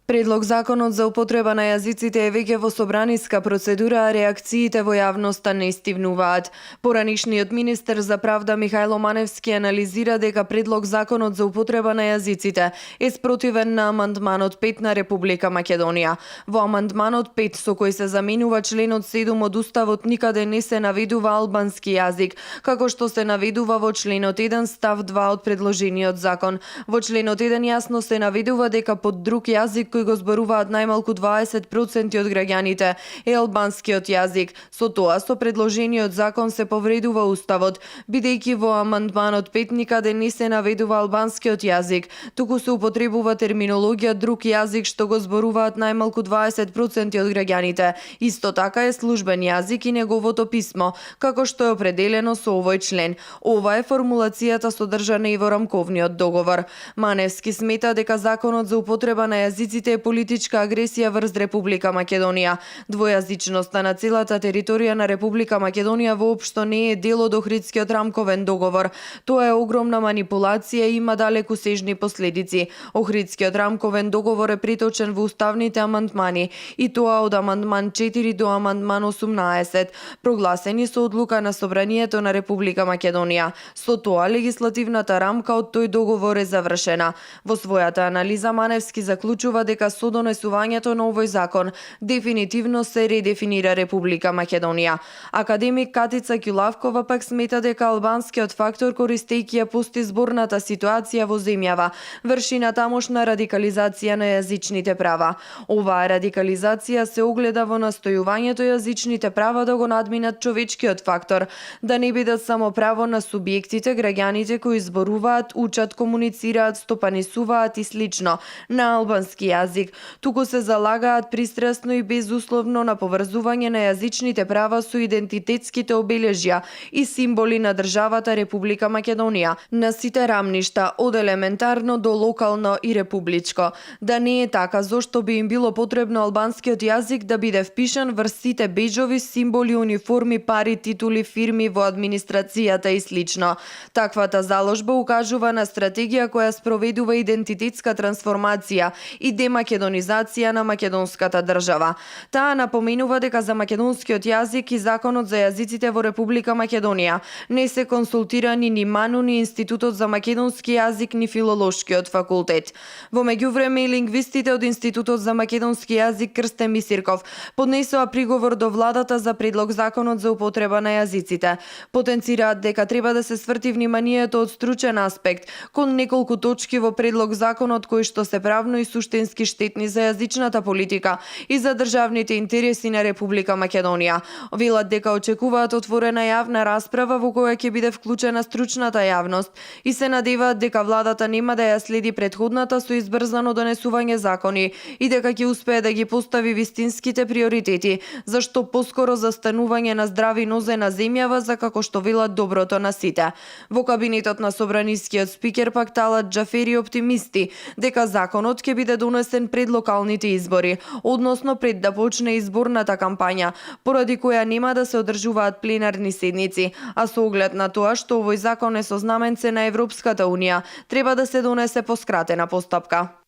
Предлог законот за употреба на јазиците е веќе во собраниска процедура, а реакциите во јавноста не стивнуваат. Поранишниот министер за правда Михајло Маневски анализира дека предлог законот за употреба на јазиците е спротивен на амандманот 5 на Република Македонија. Во амандманот 5 со кој се заменува членот 7 од Уставот никаде не се наведува албански јазик, како што се наведува во членот 1 став 2 од предложениот закон. Во членот 1 јасно се наведува дека под друг јазик кој го зборуваат најмалку 20% од граѓаните е албанскиот јазик. Со тоа, со предложениот закон се повредува Уставот, бидејќи во амандманот 5 никаде не се наведува албанскиот јазик, туку се употребува терминологија друг јазик што го зборуваат најмалку 20% од граѓаните. Исто така е службен јазик и неговото писмо, како што е определено со овој член. Ова е формулацијата содржана и во рамковниот договор. Маневски смета дека законот за употреба на јазиците е политичка агресија врз Република Македонија. Двојазичноста на целата територија на Република Македонија воопшто не е дел од Охридскиот рамковен договор. Тоа е огромна манипулација и има далекосежни последици. Охридскиот рамковен договор е приточен во уставните амандмани, и тоа од амандман 4 до амандман 18, прогласени со одлука на Собранието на Република Македонија. Со тоа легислативната рамка од тој договор е завршена. Во својата анализа Маневски заклучува дека со донесувањето на овој закон дефинитивно се редефинира Република Македонија. Академик Катица Ќулавкова пак смета дека албанскиот фактор, користејќи ја постизборната ситуација во земјава, врши на тамошна радикализација на јазичните права. Оваа радикализација се огледа во настојувањето јазичните права да го надминат човечкиот фактор, да не бидат само право на субјектите, граѓаните кои зборуваат, учат, комуницираат, стопанисуваат и слично на албански јазик, туку се залагаат пристрасно и безусловно на поврзување на јазичните права со идентитетските обележја и символи на државата Република Македонија, на сите рамништа, од елементарно до локално и републичко. Да не е така, зошто би им било потребно албанскиот јазик да биде впишан врз сите беџови, символи, униформи, пари, титули, фирми во администрацијата и слично. Таквата заложба укажува на стратегија која спроведува идентитетска трансформација и демакедонизација на македонската држава. Таа напоменува дека за македонскиот јазик и законот за јазиците во Република Македонија не се консултира ни МАНУ, ни Институтот за македонски јазик, ни Филолошкиот факултет. Во меѓувреме и лингвистите од Институтот за македонски јазик Крстен Мисирков поднесоа приговор до владата за предлог законот за употреба на јазиците. Потенцираат дека треба да се сврти вниманието од стручен аспект кон неколку точки во предлог законот кои што се правно и суштински штетни за јазичната политика и за државните интереси на Република Македонија. Велат дека очекуваат отворена јавна расправа во која ќе биде вклучена стручната јавност и се надеваат дека владата нема да ја следи претходната со избрзано донесување закони и дека ќе успее да ги постави вистинските приоритети, зашто поскоро застанување на здрави нозе на земјава за како што велат доброто на сите. Во кабинетот на собранискиот спикер пак Талат Џафери оптимисти дека законот ќе биде донесен пред локалните избори, односно пред да почне изборната кампања, поради која нема да се одржуваат пленарни седници, а со оглед на тоа што овој закон е со знаменце на Европската Унија, треба да се донесе по скратена постапка.